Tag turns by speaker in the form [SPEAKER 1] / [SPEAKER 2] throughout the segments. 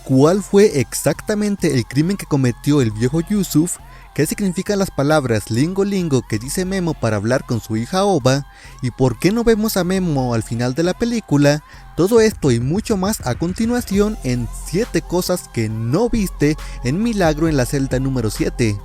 [SPEAKER 1] ¿Cuál fue exactamente el crimen que cometió el viejo Yusuf? ¿Qué significan las palabras lingo lingo que dice Memo para hablar con su hija Ova? ¿Y por qué no vemos a Memo al final de la película? Todo esto y mucho más a continuación en 7 cosas que no viste en Milagro en la celda número 7.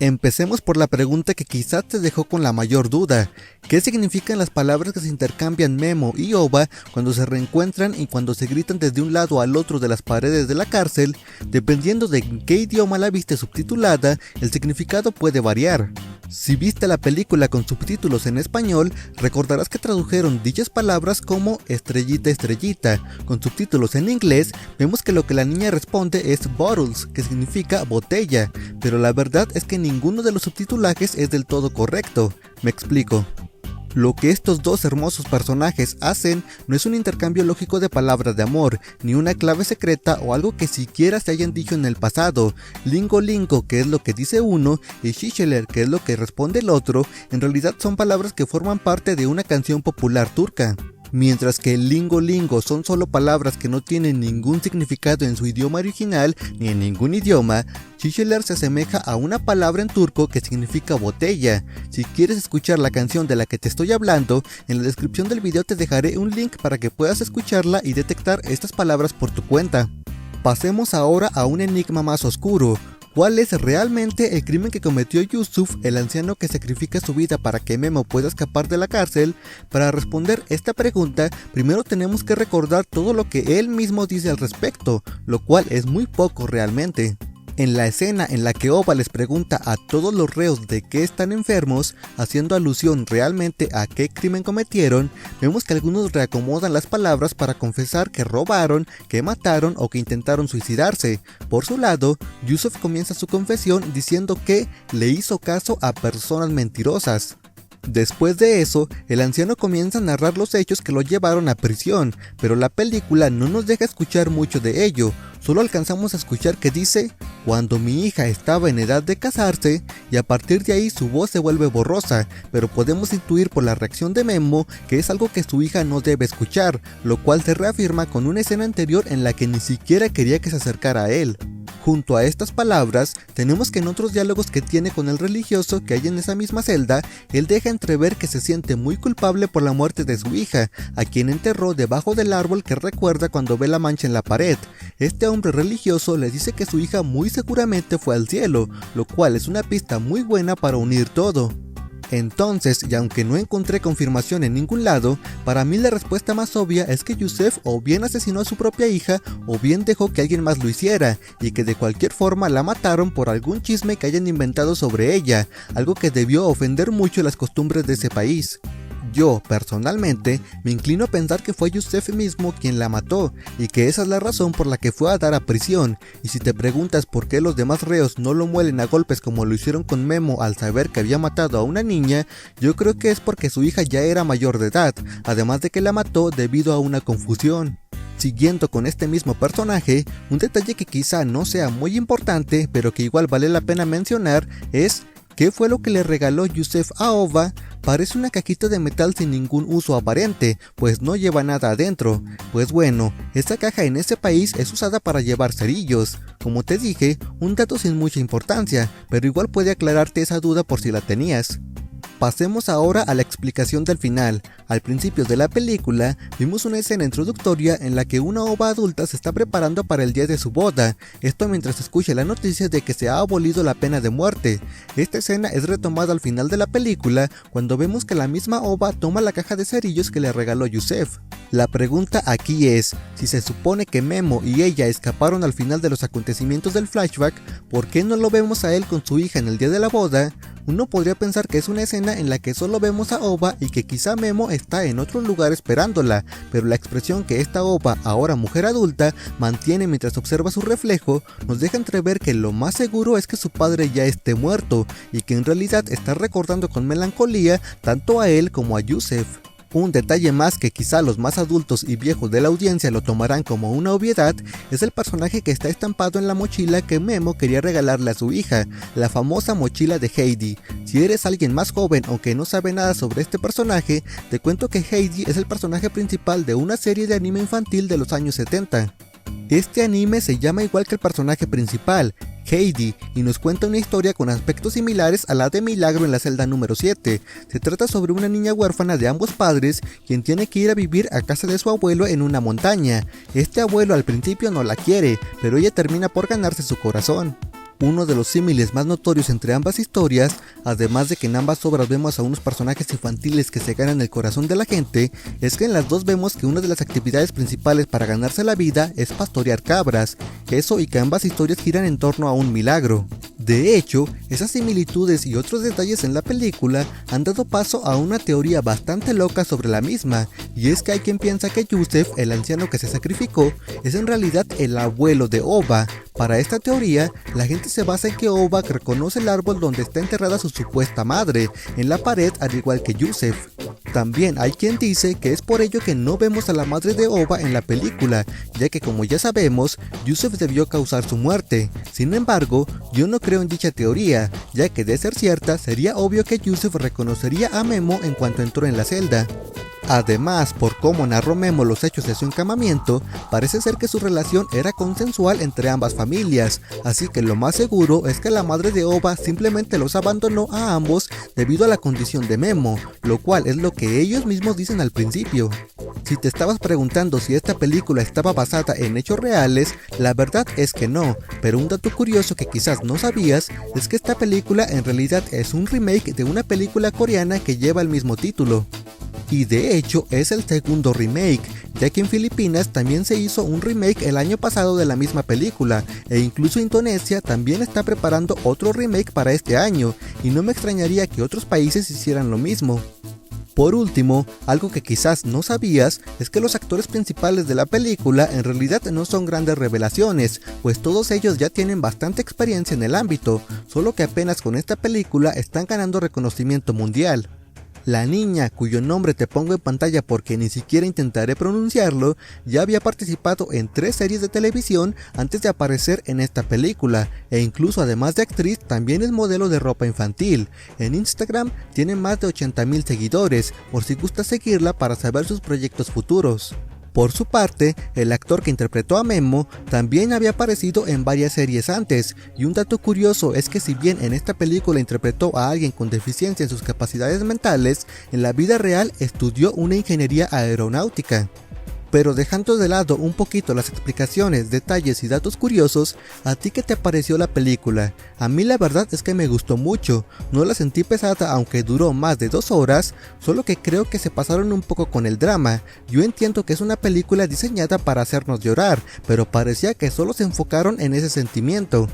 [SPEAKER 1] Empecemos por la pregunta que quizás te dejó con la mayor duda. ¿Qué significan las palabras que se intercambian Memo y Ova cuando se reencuentran y cuando se gritan desde un lado al otro de las paredes de la cárcel? Dependiendo de en qué idioma la viste subtitulada, el significado puede variar. Si viste la película con subtítulos en español, recordarás que tradujeron dichas palabras como estrellita estrellita. Con subtítulos en inglés, vemos que lo que la niña responde es bottles, que significa botella, pero la verdad es que ninguno de los subtitulajes es del todo correcto. Me explico. Lo que estos dos hermosos personajes hacen no es un intercambio lógico de palabras de amor, ni una clave secreta o algo que siquiera se hayan dicho en el pasado. Lingo lingo, que es lo que dice uno, y shisheler, que es lo que responde el otro, en realidad son palabras que forman parte de una canción popular turca. Mientras que lingo lingo son solo palabras que no tienen ningún significado en su idioma original ni en ningún idioma, shisheler se asemeja a una palabra en turco que significa botella. Si quieres escuchar la canción de la que te estoy hablando, en la descripción del video te dejaré un link para que puedas escucharla y detectar estas palabras por tu cuenta. Pasemos ahora a un enigma más oscuro. ¿Cuál es realmente el crimen que cometió Yusuf, el anciano que sacrifica su vida para que Memo pueda escapar de la cárcel? Para responder esta pregunta, primero tenemos que recordar todo lo que él mismo dice al respecto, lo cual es muy poco realmente. En la escena en la que Ova les pregunta a todos los reos de qué están enfermos, haciendo alusión realmente a qué crimen cometieron, vemos que algunos reacomodan las palabras para confesar que robaron, que mataron o que intentaron suicidarse. Por su lado, Yusuf comienza su confesión diciendo que le hizo caso a personas mentirosas. Después de eso, el anciano comienza a narrar los hechos que lo llevaron a prisión, pero la película no nos deja escuchar mucho de ello. Solo alcanzamos a escuchar que dice, cuando mi hija estaba en edad de casarse, y a partir de ahí su voz se vuelve borrosa, pero podemos intuir por la reacción de Memo que es algo que su hija no debe escuchar, lo cual se reafirma con una escena anterior en la que ni siquiera quería que se acercara a él. Junto a estas palabras, tenemos que en otros diálogos que tiene con el religioso que hay en esa misma celda, él deja entrever que se siente muy culpable por la muerte de su hija, a quien enterró debajo del árbol que recuerda cuando ve la mancha en la pared. Este hombre religioso le dice que su hija muy seguramente fue al cielo, lo cual es una pista muy buena para unir todo. Entonces, y aunque no encontré confirmación en ningún lado, para mí la respuesta más obvia es que Yusuf o bien asesinó a su propia hija o bien dejó que alguien más lo hiciera, y que de cualquier forma la mataron por algún chisme que hayan inventado sobre ella, algo que debió ofender mucho las costumbres de ese país. Yo, personalmente, me inclino a pensar que fue Yusuf mismo quien la mató, y que esa es la razón por la que fue a dar a prisión, y si te preguntas por qué los demás reos no lo muelen a golpes como lo hicieron con Memo al saber que había matado a una niña, yo creo que es porque su hija ya era mayor de edad, además de que la mató debido a una confusión. Siguiendo con este mismo personaje, un detalle que quizá no sea muy importante, pero que igual vale la pena mencionar es ¿qué fue lo que le regaló Yusuf a Ova? Parece una cajita de metal sin ningún uso aparente, pues no lleva nada adentro. Pues bueno, esta caja en ese país es usada para llevar cerillos. Como te dije, un dato sin mucha importancia, pero igual puede aclararte esa duda por si la tenías. Pasemos ahora a la explicación del final. Al principio de la película, vimos una escena introductoria en la que una Ova adulta se está preparando para el día de su boda, esto mientras escucha la noticia de que se ha abolido la pena de muerte. Esta escena es retomada al final de la película, cuando vemos que la misma Ova toma la caja de cerillos que le regaló Yusuf. La pregunta aquí es, si se supone que Memo y ella escaparon al final de los acontecimientos del flashback, ¿por qué no lo vemos a él con su hija en el día de la boda? Uno podría pensar que es una escena en la que solo vemos a Ova y que quizá Memo está en otro lugar esperándola, pero la expresión que esta Ova, ahora mujer adulta, mantiene mientras observa su reflejo, nos deja entrever que lo más seguro es que su padre ya esté muerto, y que en realidad está recordando con melancolía tanto a él como a Yusuf. Un detalle más que quizá los más adultos y viejos de la audiencia lo tomarán como una obviedad es el personaje que está estampado en la mochila que Memo quería regalarle a su hija, la famosa mochila de Heidi. Si eres alguien más joven o que no sabe nada sobre este personaje, te cuento que Heidi es el personaje principal de una serie de anime infantil de los años 70. Este anime se llama igual que el personaje principal, Heidi, y nos cuenta una historia con aspectos similares a la de Milagro en la celda número 7. Se trata sobre una niña huérfana de ambos padres, quien tiene que ir a vivir a casa de su abuelo en una montaña. Este abuelo al principio no la quiere, pero ella termina por ganarse su corazón. Uno de los símiles más notorios entre ambas historias, además de que en ambas obras vemos a unos personajes infantiles que se ganan el corazón de la gente, es que en las dos vemos que una de las actividades principales para ganarse la vida es pastorear cabras, eso y que ambas historias giran en torno a un milagro. De hecho, esas similitudes y otros detalles en la película han dado paso a una teoría bastante loca sobre la misma, y es que hay quien piensa que Yusef, el anciano que se sacrificó, es en realidad el abuelo de Ova. Para esta teoría, la gente se basa en que Ova reconoce el árbol donde está enterrada su supuesta madre, en la pared al igual que Yusef. También hay quien dice que es por ello que no vemos a la madre de Ova en la película, ya que como ya sabemos, Yusef debió causar su muerte. Sin embargo, yo no creo en dicha teoría, ya que de ser cierta, sería obvio que Yusef reconocería a Memo en cuanto entró en la celda. Además, por cómo narró Memo los hechos de su encamamiento, parece ser que su relación era consensual entre ambas familias, así que lo más seguro es que la madre de Ova simplemente los abandonó a ambos debido a la condición de Memo, lo cual es lo que ellos mismos dicen al principio. Si te estabas preguntando si esta película estaba basada en hechos reales, la verdad es que no, pero un dato curioso que quizás no sabías es que esta película en realidad es un remake de una película coreana que lleva el mismo título. Y de hecho es el segundo remake, ya que en Filipinas también se hizo un remake el año pasado de la misma película, e incluso Indonesia también está preparando otro remake para este año, y no me extrañaría que otros países hicieran lo mismo. Por último, algo que quizás no sabías es que los actores principales de la película en realidad no son grandes revelaciones, pues todos ellos ya tienen bastante experiencia en el ámbito, solo que apenas con esta película están ganando reconocimiento mundial. La niña, cuyo nombre te pongo en pantalla porque ni siquiera intentaré pronunciarlo, ya había participado en 3 series de televisión antes de aparecer en esta película, e incluso además de actriz también es modelo de ropa infantil. En Instagram tiene más de 80,000 seguidores, por si gusta seguirla para saber sus proyectos futuros. Por su parte, el actor que interpretó a Memo también había aparecido en varias series antes, y un dato curioso es que si bien en esta película interpretó a alguien con deficiencia en sus capacidades mentales, en la vida real estudió una ingeniería aeronáutica. Pero dejando de lado un poquito las explicaciones, detalles y datos curiosos, ¿a ti qué te pareció la película? A mí la verdad es que me gustó mucho, no la sentí pesada aunque duró más de 2 horas, solo que creo que se pasaron un poco con el drama. Yo entiendo que es una película diseñada para hacernos llorar, pero parecía que solo se enfocaron en ese sentimiento.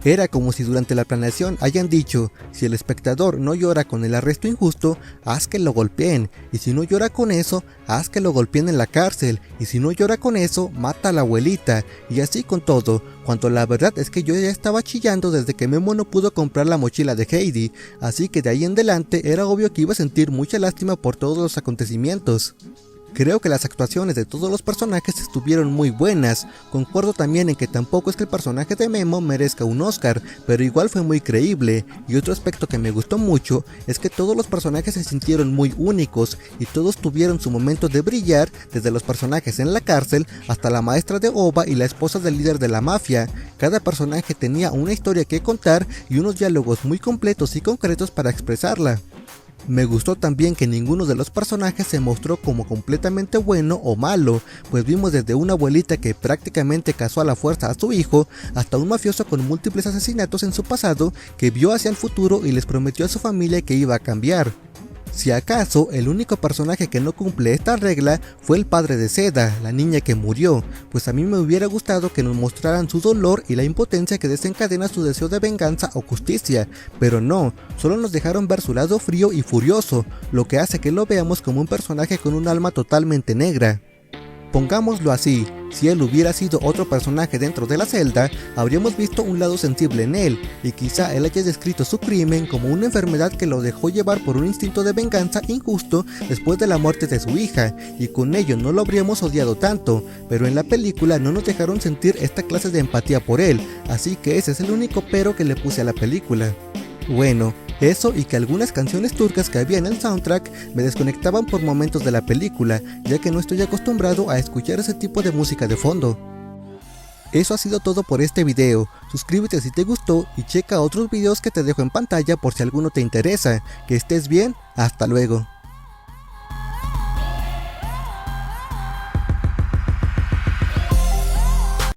[SPEAKER 1] Era como si durante la planeación hayan dicho, si el espectador no llora con el arresto injusto, haz que lo golpeen, y si no llora con eso, haz que lo golpeen en la cárcel, y si no llora con eso, mata a la abuelita, y así con todo, cuando la verdad es que yo ya estaba chillando desde que Memo no pudo comprar la mochila de Heidi, así que de ahí en adelante era obvio que iba a sentir mucha lástima por todos los acontecimientos. Creo que las actuaciones de todos los personajes estuvieron muy buenas, concuerdo también en que tampoco es que el personaje de Memo merezca un Oscar, pero igual fue muy creíble, y otro aspecto que me gustó mucho es que todos los personajes se sintieron muy únicos, y todos tuvieron su momento de brillar, desde los personajes en la cárcel hasta la maestra de Ova y la esposa del líder de la mafia. Cada personaje tenía una historia que contar y unos diálogos muy completos y concretos para expresarla. Me gustó también que ninguno de los personajes se mostró como completamente bueno o malo, pues vimos desde una abuelita que prácticamente casó a la fuerza a su hijo, hasta un mafioso con múltiples asesinatos en su pasado que vio hacia el futuro y les prometió a su familia que iba a cambiar. Si acaso, el único personaje que no cumple esta regla fue el padre de Seda, la niña que murió, pues a mí me hubiera gustado que nos mostraran su dolor y la impotencia que desencadena su deseo de venganza o justicia, pero no, solo nos dejaron ver su lado frío y furioso, lo que hace que lo veamos como un personaje con un alma totalmente negra. Pongámoslo así, si él hubiera sido otro personaje dentro de la celda, habríamos visto un lado sensible en él, y quizá él haya descrito su crimen como una enfermedad que lo dejó llevar por un instinto de venganza injusto después de la muerte de su hija, y con ello no lo habríamos odiado tanto, pero en la película no nos dejaron sentir esta clase de empatía por él, así que ese es el único pero que le puse a la película. Bueno, eso y que algunas canciones turcas que había en el soundtrack me desconectaban por momentos de la película, ya que no estoy acostumbrado a escuchar ese tipo de música de fondo. Eso ha sido todo por este video. Suscríbete si te gustó y checa otros videos que te dejo en pantalla por si alguno te interesa. Que estés bien, hasta luego.